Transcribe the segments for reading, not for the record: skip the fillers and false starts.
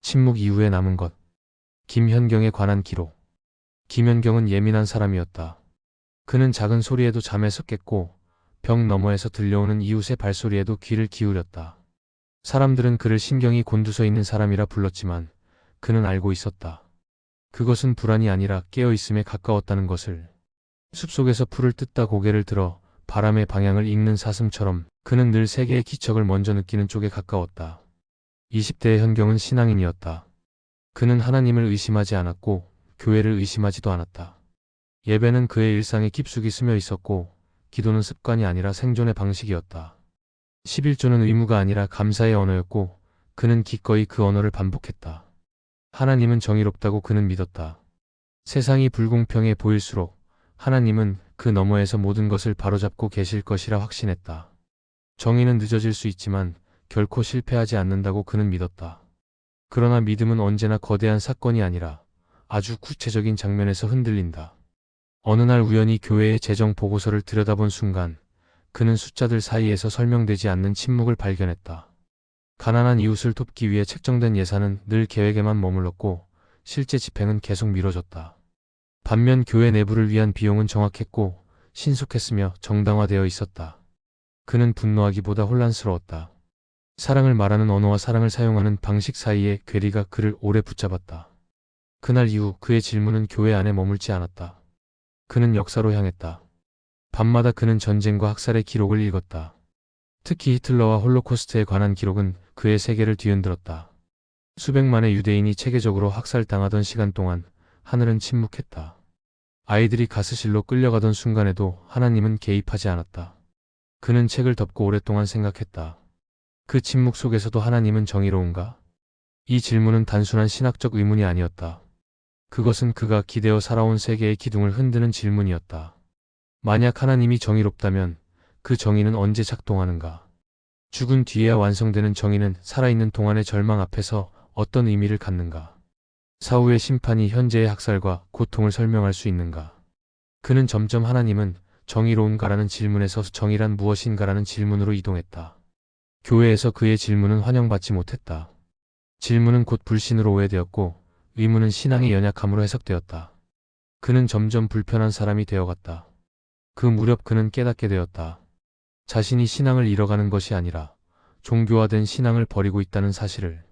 침묵 이후에 남은 것. 김현경에 관한 기록. 김현경은 예민한 사람이었다. 그는 작은 소리에도 잠에서 깼고 벽 너머에서 들려오는 이웃의 발소리에도 귀를 기울였다. 사람들은 그를 신경이 곤두서 있는 사람이라 불렀지만 그는 알고 있었다. 그것은 불안이 아니라 깨어있음에 가까웠다는 것을. 숲속에서 풀을 뜯다 고개를 들어 바람의 방향을 읽는 사슴처럼 그는 늘 세계의 기척을 먼저 느끼는 쪽에 가까웠다. 20대의 현경은 신앙인이었다. 그는 하나님을 의심하지 않았고 교회를 의심하지도 않았다. 예배는 그의 일상에 깊숙이 스며 있었고 기도는 습관이 아니라 생존의 방식이었다. 11조는 의무가 아니라 감사의 언어였고 그는 기꺼이 그 언어를 반복했다. 하나님은 정의롭다고 그는 믿었다. 세상이 불공평해 보일수록 하나님은 그 너머에서 모든 것을 바로잡고 계실 것이라 확신했다. 정의는 늦어질 수 있지만 결코 실패하지 않는다고 그는 믿었다. 그러나 믿음은 언제나 거대한 사건이 아니라 아주 구체적인 장면에서 흔들린다. 어느 날 우연히 교회의 재정 보고서를 들여다본 순간 그는 숫자들 사이에서 설명되지 않는 침묵을 발견했다. 가난한 이웃을 돕기 위해 책정된 예산은 늘 계획에만 머물렀고 실제 집행은 계속 미뤄졌다. 반면 교회 내부를 위한 비용은 정확했고 신속했으며 정당화되어 있었다. 그는 분노하기보다 혼란스러웠다. 사랑을 말하는 언어와 사랑을 사용하는 방식 사이의 괴리가 그를 오래 붙잡았다. 그날 이후 그의 질문은 교회 안에 머물지 않았다. 그는 역사로 향했다. 밤마다 그는 전쟁과 학살의 기록을 읽었다. 특히 히틀러와 홀로코스트에 관한 기록은 그의 세계를 뒤흔들었다. 수백만의 유대인이 체계적으로 학살당하던 시간 동안 하늘은 침묵했다. 아이들이 가스실로 끌려가던 순간에도 하나님은 개입하지 않았다. 그는 책을 덮고 오랫동안 생각했다. 그 침묵 속에서도 하나님은 정의로운가? 이 질문은 단순한 신학적 의문이 아니었다. 그것은 그가 기대어 살아온 세계의 기둥을 흔드는 질문이었다. 만약 하나님이 정의롭다면 그 정의는 언제 작동하는가? 죽은 뒤에야 완성되는 정의는 살아있는 동안의 절망 앞에서 어떤 의미를 갖는가? 사후의 심판이 현재의 학살과 고통을 설명할 수 있는가? 그는 점점 하나님은 정의로운가라는 질문에서 정의란 무엇인가라는 질문으로 이동했다. 교회에서 그의 질문은 환영받지 못했다. 질문은 곧 불신으로 오해되었고 의문은 신앙의 연약함으로 해석되었다. 그는 점점 불편한 사람이 되어갔다. 그 무렵 그는 깨닫게 되었다. 자신이 신앙을 잃어가는 것이 아니라 종교화된 신앙을 버리고 있다는 사실을.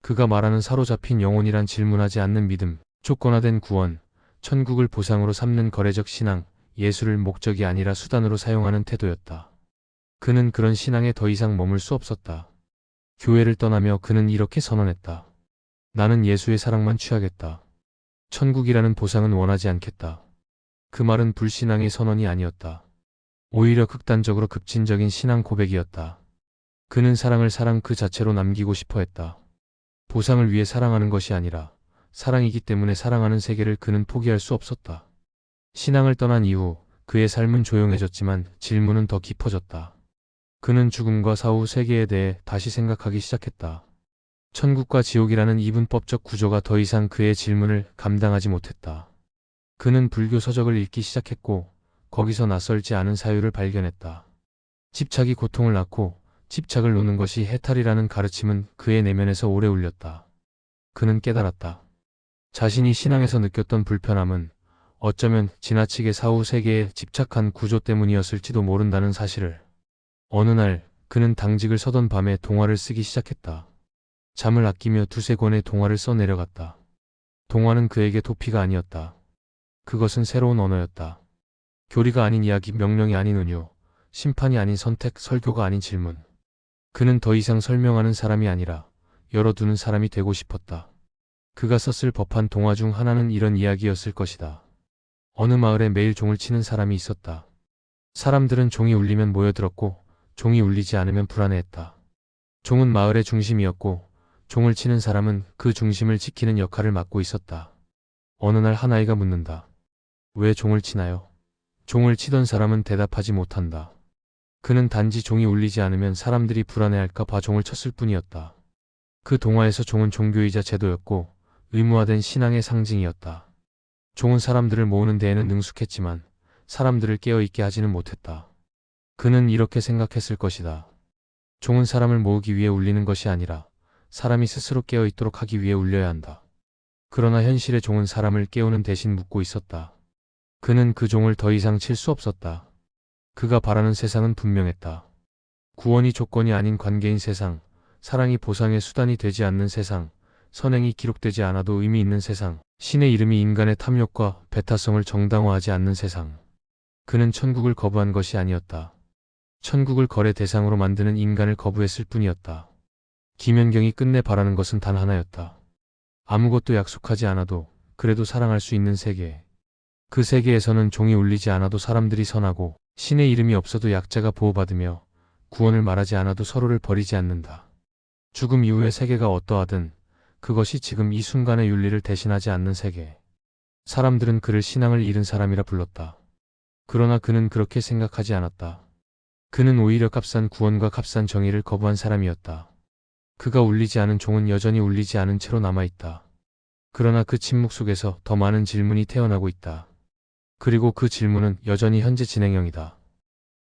그가 말하는 사로잡힌 영혼이란 질문하지 않는 믿음, 조건화된 구원, 천국을 보상으로 삼는 거래적 신앙, 예수를 목적이 아니라 수단으로 사용하는 태도였다. 그는 그런 신앙에 더 이상 머물 수 없었다. 교회를 떠나며 그는 이렇게 선언했다. 나는 예수의 사랑만 취하겠다. 천국이라는 보상은 원하지 않겠다. 그 말은 불신앙의 선언이 아니었다. 오히려 극단적으로 급진적인 신앙 고백이었다. 그는 사랑을 사랑 그 자체로 남기고 싶어 했다. 보상을 위해 사랑하는 것이 아니라 사랑이기 때문에 사랑하는 세계를 그는 포기할 수 없었다. 신앙을 떠난 이후 그의 삶은 조용해졌지만 질문은 더 깊어졌다. 그는 죽음과 사후 세계에 대해 다시 생각하기 시작했다. 천국과 지옥이라는 이분법적 구조가 더 이상 그의 질문을 감당하지 못했다. 그는 불교 서적을 읽기 시작했고 거기서 낯설지 않은 사유를 발견했다. 집착이 고통을 낳고 집착을 놓는 것이 해탈이라는 가르침은 그의 내면에서 오래 울렸다. 그는 깨달았다. 자신이 신앙에서 느꼈던 불편함은 어쩌면 지나치게 사후 세계에 집착한 구조 때문이었을지도 모른다는 사실을. 어느 날 그는 당직을 서던 밤에 동화를 쓰기 시작했다. 잠을 아끼며 두세 권의 동화를 써내려갔다. 동화는 그에게 도피가 아니었다. 그것은 새로운 언어였다. 교리가 아닌 이야기, 명령이 아닌 은유, 심판이 아닌 선택, 설교가 아닌 질문. 그는 더 이상 설명하는 사람이 아니라 열어두는 사람이 되고 싶었다. 그가 썼을 법한 동화 중 하나는 이런 이야기였을 것이다. 어느 마을에 매일 종을 치는 사람이 있었다. 사람들은 종이 울리면 모여들었고 종이 울리지 않으면 불안해했다. 종은 마을의 중심이었고 종을 치는 사람은 그 중심을 지키는 역할을 맡고 있었다. 어느 날 한 아이가 묻는다. 왜 종을 치나요? 종을 치던 사람은 대답하지 못한다. 그는 단지 종이 울리지 않으면 사람들이 불안해할까 봐 종을 쳤을 뿐이었다. 그 동화에서 종은 종교이자 제도였고 의무화된 신앙의 상징이었다. 종은 사람들을 모으는 데에는 능숙했지만 사람들을 깨어있게 하지는 못했다. 그는 이렇게 생각했을 것이다. 종은 사람을 모으기 위해 울리는 것이 아니라 사람이 스스로 깨어 있도록 하기 위해 울려야 한다. 그러나 현실의 종은 사람을 깨우는 대신 묻고 있었다. 그는 그 종을 더 이상 칠 수 없었다. 그가 바라는 세상은 분명했다. 구원이 조건이 아닌 관계인 세상, 사랑이 보상의 수단이 되지 않는 세상, 선행이 기록되지 않아도 의미 있는 세상, 신의 이름이 인간의 탐욕과 배타성을 정당화하지 않는 세상. 그는 천국을 거부한 것이 아니었다. 천국을 거래 대상으로 만드는 인간을 거부했을 뿐이었다. 김연경이 끝내 바라는 것은 단 하나였다. 아무것도 약속하지 않아도 그래도 사랑할 수 있는 세계. 그 세계에서는 종이 울리지 않아도 사람들이 선하고 신의 이름이 없어도 약자가 보호받으며 구원을 말하지 않아도 서로를 버리지 않는다. 죽음 이후의 세계가 어떠하든 그것이 지금 이 순간의 윤리를 대신하지 않는 세계. 사람들은 그를 신앙을 잃은 사람이라 불렀다. 그러나 그는 그렇게 생각하지 않았다. 그는 오히려 값싼 구원과 값싼 정의를 거부한 사람이었다. 그가 울리지 않은 종은 여전히 울리지 않은 채로 남아있다. 그러나 그 침묵 속에서 더 많은 질문이 태어나고 있다. 그리고 그 질문은 여전히 현재 진행형이다.